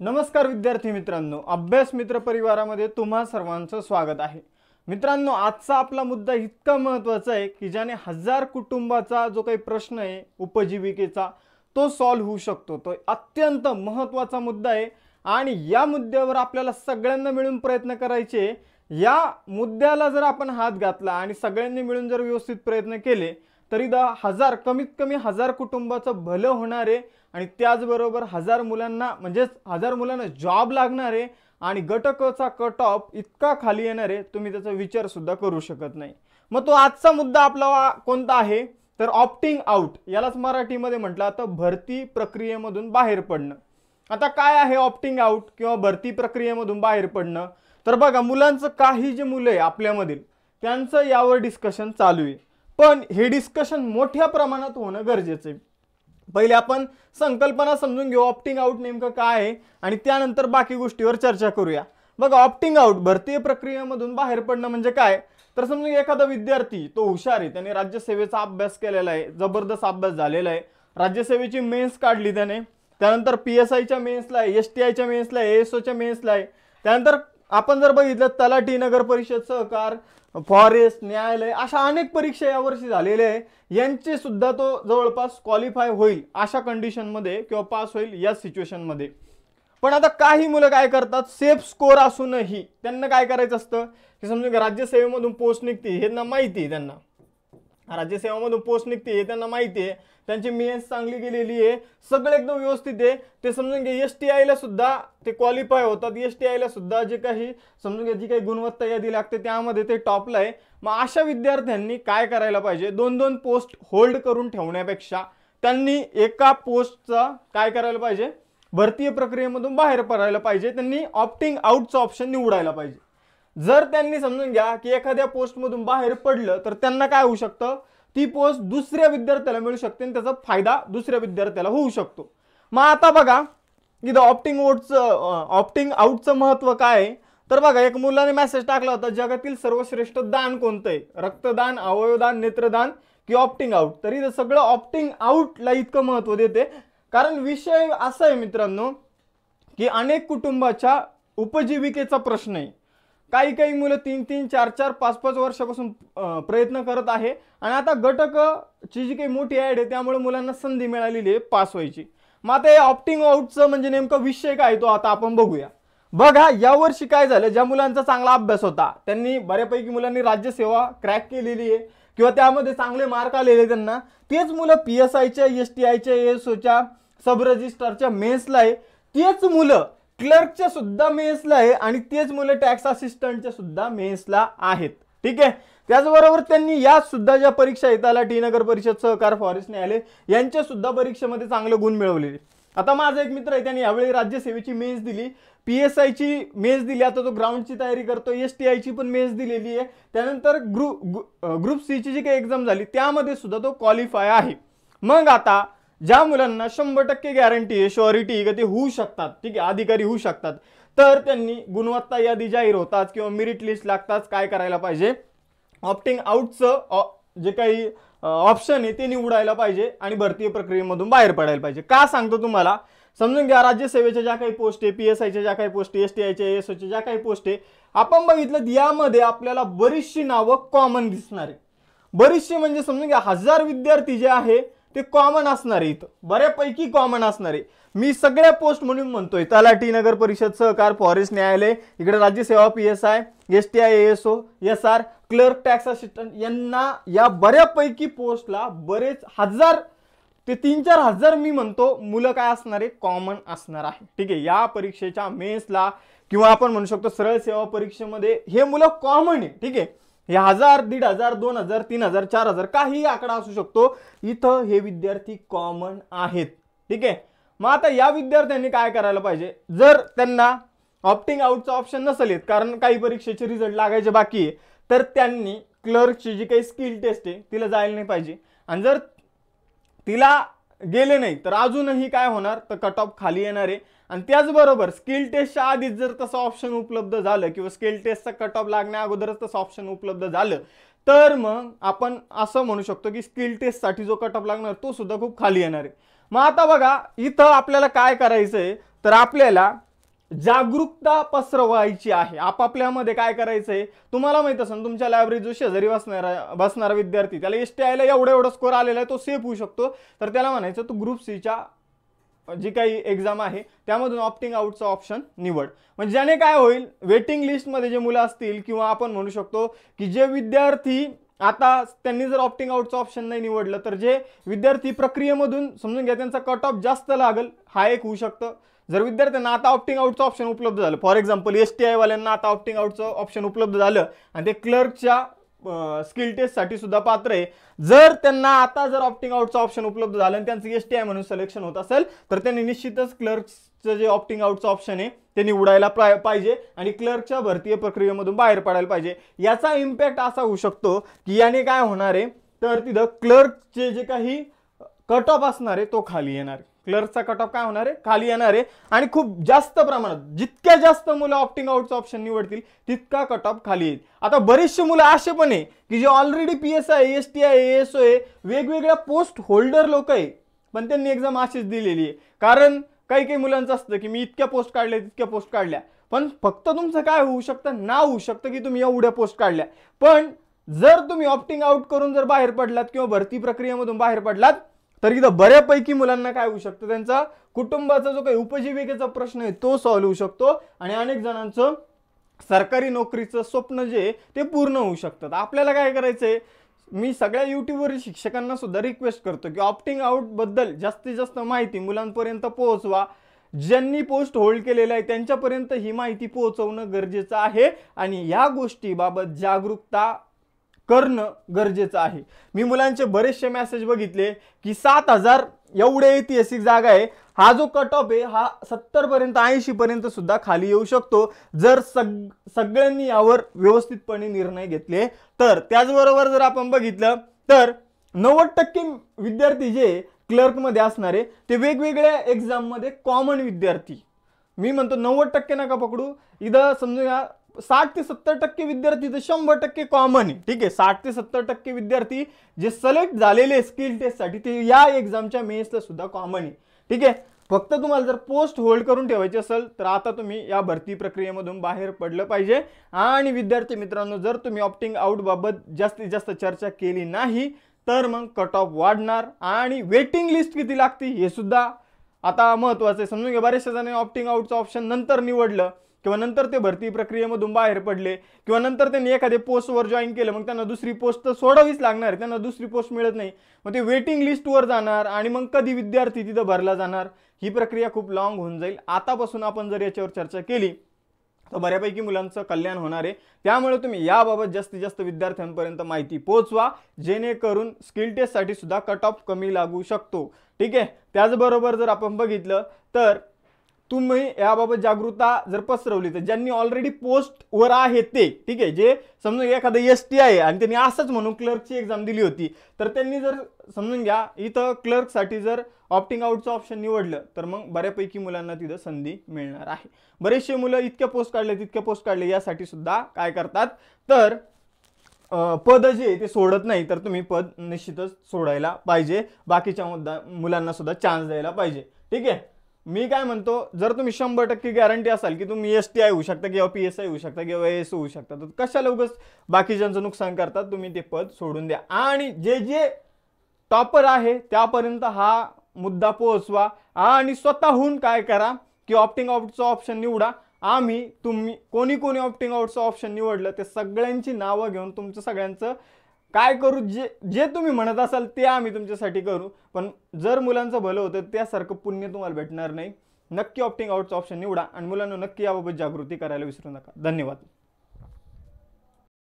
नमस्कार विद्यार्थी मित्रांनो, अभ्यास मित्र परिवारामध्ये तुम्हा सर्वांचं स्वागत आहे। मित्रांनो, आजचा आपला मुद्दा इतका महत्त्वाचा आहे की ज्याने हजार कुटुंबाचा जो काही प्रश्न आहे उपजीविकेचा तो सॉल्व्ह होऊ शकतो। तो अत्यंत महत्त्वाचा मुद्दा आहे आणि या मुद्द्यावर आपल्याला सगळ्यांना मिळून प्रयत्न करायचे। या मुद्द्याला जर आपण हात घातला आणि सगळ्यांनी मिळून जर व्यवस्थित प्रयत्न केले तरी कमीत कमी 1000 कुटुंबाचं भलं होणार आहे आणि त्याचबरोबर 1000 मुलांना म्हणजे 1000 मुलांना जॉब लागणार आहे आणि गटकचा कट ऑफ इतका खाली येणार आहे तुम्ही त्याचा विचार सुद्धा करू शकत नाही। मग तो आजचा मुद्दा आपला कोणता आहे तर ऑप्टिंग आउट, यालाच मराठीमध्ये म्हटलं तर भरती प्रक्रियेमधून बाहेर पडणं। आता काय आहे ऑप्टिंग आउट किंवा भरती प्रक्रियेमधून बाहेर पडणं? तर बघा, मुलांचं काही जे मुलं आहे आपल्यामधील त्यांचं यावर डिस्कशन चालू आहे, पण हे डिस्कशन मोठ्या प्रमाणात होणं गरजेचं आहे। पहिले आपण संकल्पना समजून घेऊ ऑप्टिंग आउट नेमकं काय आहे आणि त्यानंतर बाकी गोष्टीवर चर्चा करूया। बघा, ऑप्टिंग आउट भरती प्रक्रियेमधून बाहेर पडणं म्हणजे काय तर समजून एखादा विद्यार्थी तो हुशार आहे, त्याने राज्यसेवेचा अभ्यास केलेला आहे, जबरदस्त अभ्यास झालेला आहे, राज्यसेवेची मेन्स काढली त्याने, त्यानंतर PSIच्या मेन्सला आहे, STIच्या मेन्सला आहे, ASOच्या मेन्सला आहे, त्यानंतर आपण जर बघितलं तलाठी, नगर परिषद, सहकार, फॉरेस्ट, न्यायालय अशा अनेक परीक्षा यावर्षी झालेल्या आहे, यांचे सुद्धा तो जवळपास क्वालिफाय होईल अशा कंडिशन मध्ये किंवा पास होईल या सिच्युएशन मध्ये। पण आता काही मुलं काय करतात, सेफ स्कोर असूनही त्यांना काय करायचं असतं की समजून राज्यसेवेमधून पोस्ट निघते हे त्यांना माहिती आहे, राज्यसेवेमधून पोस्ट निघते हे त्यांना माहिती आहे, त्यांची मेन्स चांगली गेलेली आहे, सगळं एकदम व्यवस्थित आहे, ते समजून घे STIला सुद्धा ते क्वालिफाय होतात, STIला सुद्धा जे काही समजून घे जी काही गुणवत्ता यादी लागते त्यामध्ये ते टॉपला आहे। मग अशा विद्यार्थ्यांनी काय करायला पाहिजे, 2-2 पोस्ट होल्ड करून ठेवण्यापेक्षा त्यांनी एका पोस्टचा काय करायला पाहिजे, भरती प्रक्रियेमधून बाहेर पडायला पाहिजे, त्यांनी ऑप्टिंग आउटचा ऑप्शन निवडायला पाहिजे। जर त्यांनी समजून घ्या की एखाद्या पोस्टमधून बाहेर पडलं तर त्यांना काय होऊ शकतं, ती पोस्ट दुसऱ्या विद्यार्थ्याला मिळू शकते आणि त्याचा फायदा दुसऱ्या विद्यार्थ्याला होऊ शकतो। मग आता बघा इथं ऑप्टिंग आउटचं महत्त्व काय आहे तर बघा, एक मुलाने मेसेज टाकला होता, जगातील सर्वश्रेष्ठ दान कोणतं आहे, रक्तदान, अवयवदान, नेत्रदान की ऑप्टिंग आउट? तरी ते सगळं ऑप्टिंग आउटला इतकं महत्त्व देते कारण विषय असा आहे मित्रांनो की अनेक कुटुंबाच्या उपजीविकेचा प्रश्न आहे। काही मुलं 3-3, 4-4, 5-5 वर्षापासून प्रयत्न करत आहे आणि आता गटकची जी काही मोठी ॲड आहे त्यामुळे मुलांना संधी मिळालेली आहे पास व्हायची। मग आता ऑप्टिंग आउटचं म्हणजे नेमका विषय काय तो आता आपण बघूया। बघा, यावर्षी काय झालं, ज्या मुलांचा चांगला अभ्यास होता त्यांनी बऱ्यापैकी मुलांनी राज्यसेवा क्रॅक केलेली आहे किंवा त्यामध्ये चांगले मार्क आलेले त्यांना, तेच मुलं PSIच्या, STIच्या, ASOच्या, सब रजिस्ट्रारच्या मेन्सला आहे, तेच मुलं क्लर्कच्या सुद्धा मेन्सला आहे आणि तेच मुलं टॅक्स असिस्टंटच्या सुद्धा मेन्सला आहेत। ठीक आहे, त्याचबरोबर त्यांनी या सुद्धा ज्या परीक्षा आहेत तलाठी, नगर परिषद, सहकार, फॉरेस्ट, न्यायालय यांच्या सुद्धा परीक्षेमध्ये चांगले गुण मिळवलेले। आता माझा एक मित्र आहे, त्याने यावेळी राज्यसेवेची मेन्स दिली, PSIची मेन्स दिली, आता तो ग्राउंडची तयारी करतो, STIची पण मेन्स दिलेली आहे, त्यानंतर ग्रुप Cची जी काही एक्झाम झाली त्यामध्ये सुद्धा तो क्वालिफाय आहे। मग आता ज्या मुलांना 100% गॅरंटी आहे, श्युरिटी की ते होऊ शकतात, ठीक आहे, अधिकारी होऊ शकतात, तर त्यांनी गुणवत्ता यादी जाहीर होतात किंवा मेरिट लिस्ट लागतात, काय करायला पाहिजे, ऑप्टिंग आउटचं जे काही ऑप्शन आहे ते निवडायला पाहिजे आणि भरती प्रक्रियेमधून बाहेर पडायला पाहिजे। का सांगतो तुम्हाला, समजून घ्या, राज्यसेवेच्या ज्या काही पोस्ट आहे, PSIच्या ज्या काही पोस्ट आहे, STIच्या, ASOच्या ज्या काही पोस्ट आहे, आपण बघितलं यामध्ये आपल्याला बरीचशी नावं कॉमन दिसणार आहे, बरीचशी म्हणजे समजून घ्या 1000 विद्यार्थी जे आहे ते कॉमन असणार आहे, इथं बऱ्यापैकी कॉमन असणार आहे। मी सगळ्या पोस्ट म्हणून म्हणतोय, तलाठी, नगर परिषद, सहकार, फॉरेस्ट, न्यायालय, इकडे राज्यसेवा, PSI, STI, ASO, SR, clerk, tax assistant, यांना या बऱ्यापैकी पोस्टला बरेच 1000 ते 3-4 हजार मी म्हणतो मुलं काय असणार आहे, कॉमन असणार आहे। ठीक आहे, या परीक्षेच्या मेन्सला किंवा आपण म्हणू शकतो सरळ सेवा परीक्षेमध्ये हे मुलं कॉमन आहे। ठीक आहे, हे 1000, 1500, 2000, 3000, 4000 काही आकडा असू शकतो, इथं हे विद्यार्थी कॉमन आहेत। ठीक आहे, मग आता या विद्यार्थ्यांनी काय करायला पाहिजे, जर त्यांना ऑप्टिंग आउटचा ऑप्शन नसेल कारण काही परीक्षेचे रिझल्ट लागायचे बाकी आहे, तर त्यांनी क्लर्कची जी काही स्किल टेस्ट आहे तिला जायला नाही पाहिजे आणि जर तिला गेले नाही तर अजूनही काय होणार तर कट ऑफ खाली येणार आहे। आणि त्याचबरोबर स्किल टेस्टच्या आधीच जर तसं ऑप्शन उपलब्ध झालं किंवा स्किल टेस्टचा कट ऑफ लागण्या अगोदरच तसं ऑप्शन उपलब्ध झालं तर मग आपण असं म्हणू शकतो की स्किल टेस्टसाठी जो कट ऑफ लागणार तो सुद्धा खूप खाली येणार आहे। मग आता बघा, इथं आपल्याला काय करायचंय तर आपल्याला जागरूकता पसरवायची आहे. आपापल्यामध्ये काय करायचंय, तुम्हाला माहित असेल तुमच्या लायब्ररी जो शेजारी बसणारा विद्यार्थी, त्याला STI ला एवढा स्कोर आलेला आहे, तो सेफ होऊ शकतो. तर त्याला म्हणायचं तू ग्रुप सीच्या जी काही एक्झाम आहे त्यामधून ऑप्टिंग आउटचा ऑप्शन निवड. म्हणजे ज्याने काय होईल, वेटिंग लिस्टमध्ये जे मुलं असतील किंवा आपण म्हणू शकतो की जे विद्यार्थी आता त्यांनी जर ऑप्टिंग आउटचं ऑप्शन नाही निवडलं, तर जे विद्यार्थी प्रक्रियेमधून समजून घ्या त्यांचा कट ऑफ जास्त लागेल, हा एक होऊ शकतं. जर विद्यार्थ्यांना आता ऑप्टिंग आउटचं ऑप्शन उपलब्ध झालं, फॉर एक्झाम्पल STI वाल्यांना आता ऑप्टिंग आउटचं ऑप्शन उपलब्ध झालं आणि ते क्लर्कच्या स्किल टेस्टसाठी सुद्धा पात्र आहे, जर त्यांना आता जर ऑप्टिंग आउटचं ऑप्शन उपलब्ध झालं आणि त्यांचं STI म्हणून सिलेक्शन होत असेल, तर त्यांनी निश्चितच क्लर्कचं जे ऑप्टिंग आउटचं ऑप्शन आहे ते निवडायला पाहिजे आणि क्लर्कच्या भरती प्रक्रियेमधून बाहेर पडायला पाहिजे. याचा इम्पॅक्ट असा होऊ शकतो की याने काय होणार आहे, तर तिथं क्लर्कचे जे काही कट ऑफ असणार आहे तो खाली येणार आहे. क्लर्कचा कट ऑफ काय होणार आहे, खाली येणार आहे आणि खूप जास्त प्रमाणात, जितक्या जास्त मुलं ऑप्टिंग आउटचं ऑप्शन निवडतील तितका कट ऑफ खाली येईल. आता बरेचसे मुलं असे पण आहे की जे ऑलरेडी PSI, STI, ASO वेगवेगळ्या पोस्ट होल्डर लोक आहे, पण त्यांनी एक्झाम अशीच दिलेली आहे. कारण काही काही मुलांचं असतं की मी इतक्या पोस्ट काढल्या तितक्या पोस्ट काढल्या, पण फक्त तुमचं काय होऊ शकतं, नाव होऊ शकतं की तुम्ही एवढ्या पोस्ट काढल्या, पण जर तुम्ही ऑप्टिंग आउट करून जर बाहेर पडलात किंवा भरती प्रक्रियेमधून बाहेर पडलात, तर इथं बऱ्यापैकी मुलांना काय होऊ शकतं, त्यांचा कुटुंबाचा जो काही उपजीविकेचा प्रश्न आहे तो सॉल्व्ह होऊ शकतो आणि अनेक जणांचं सरकारी नोकरीचं स्वप्न जे ते पूर्ण होऊ शकतं. आपल्याला काय करायचंय, मी सगळ्या युट्यूबवरील शिक्षकांना सुद्धा रिक्वेस्ट करतो की ऑप्टिंग आउट बद्दल जास्तीत जास्त माहिती मुलांपर्यंत पोहोचवा. ज्यांनी पोस्ट होल्ड केलेलं आहे त्यांच्यापर्यंत ही माहिती पोहोचवणं गरजेचं आहे आणि या गोष्टीबाबत जागरूकता करणं गरजेचं आहे. मी मुलांचे बरेचसे मेसेज बघितले की 7,000 एवढे ऐतिहासिक जागा आहे, हा जो कट ऑफ आहे हा 70 पर्यंत 80 पर्यंत सुद्धा खाली येऊ शकतो जर सगळ्यांनी यावर व्यवस्थितपणे निर्णय घेतले तर. त्याचबरोबर जर आपण बघितलं तर 90% विद्यार्थी जे क्लर्क मध्ये असणारे ते वेगवेगळ्या एक्झाम मध्ये कॉमन विद्यार्थी, मी म्हणतो 90% नका पकडू, इथं समजा 60 ते 70% विद्यार्थी तर 100% कॉमन आहे. ठीक आहे, 60 ते 70% विद्यार्थी जे सिलेक्ट झालेले स्किल टेस्टसाठी ते या एक्झामच्या मेन्सला सुद्धा कॉमन आहे. ठीक आहे, फक्त तुम्हाला जर पोस्ट होल्ड करून ठेवायची असेल तर आता तुम्ही या भरती प्रक्रियेमधून बाहेर पडलं पाहिजे. आणि विद्यार्थी मित्रांनो, जर तुम्ही ऑप्टिंग आउट बाबत जास्तीत जास्त चर्चा केली नाही तर मग कट ऑफ वाढणार आणि वेटिंग लिस्ट किती लागते हे सुद्धा आता महत्त्वाचं आहे. समजून घ्या, बऱ्याचशा जणांनी ऑप्टिंग आउटचं ऑप्शन नंतर निवडलं किंवा नंतर ते भरती प्रक्रियेमधून बाहेर पडले किंवा नंतर त्यांनी एखाद्या पोस्टवर जॉईन केलं, मग त्यांना दुसरी पोस्ट तर सोडावीच लागणार आहे, त्यांना दुसरी पोस्ट मिळत नाही, मग ते वेटिंग लिस्टवर जाणार आणि मग कधी विद्यार्थी तिथं भरला जाणार, ही प्रक्रिया खूप लॉंग होऊन जाईल. आतापासून आपण जर याच्यावर चर्चा केली तर बऱ्यापैकी मुलांचं कल्याण होणार आहे. त्यामुळे तुम्ही याबाबत जास्तीत जास्त विद्यार्थ्यांपर्यंत माहिती पोहोचवा जेणेकरून स्किल टेस्टसाठी सुद्धा कट ऑफ कमी लागू शकतो. ठीक आहे, त्याचबरोबर जर आपण बघितलं तर तुम्ही याबाबत जागरूकता जर पसरवली तर ज्यांनी ऑलरेडी पोस्टवर आहे ते, ठीक आहे, जे समजून एखादं STI आहे आणि त्यांनी असंच म्हणून क्लर्कची एक्झाम दिली होती, तर त्यांनी जर समजून घ्या इथं क्लर्कसाठी जर ऑप्टिंग आउटचं ऑप्शन निवडलं तर मग बऱ्यापैकी मुलांना तिथं संधी मिळणार आहे. बरेचसे मुलं इतक्या पोस्ट काढले तितक्या पोस्ट काढले यासाठी सुद्धा काय करतात तर पद जे ते सोडत नाही, तर तुम्ही पद निश्चितच सोडायला पाहिजे, बाकीच्या मुलांना सुद्धा चान्स द्यायला पाहिजे. ठीक आहे, मी काय म्हणतो, जर तुम्ही 100% गॅरंटी असाल की तुम्ही STI होऊ शकता किंवा PSI होऊ शकता किंवा ASO होऊ शकता, तर कशाला उगाच बाकीच्यांचं नुकसान करतात, तुम्ही ते पद सोडून द्या आणि जे जे टॉपर आहे त्यापर्यंत हा मुद्दा पोहोचवा आणि स्वतःहून काय करा की ऑप्टिंग आउटचं ऑप्शन निवडा. तुम्ही कोणी कोणी ऑप्टिंग आउटचं ऑप्शन निवडलं ते सगळ्यांची नावं घेऊन तुमचं सगळ्यांचं काय करू, जे जे तुम्ही म्हणत असाल ते आम्ही तुमच्यासाठी करू, पण जर मुलांचं भलं होतं त्यासारखं पुण्य तुम्हाला भेटणार नाही. नक्की ऑप्टिंग आउटचं ऑप्शन निवडा आणि मुलांना नक्की याबाबत जागृती करायला विसरू नका. धन्यवाद.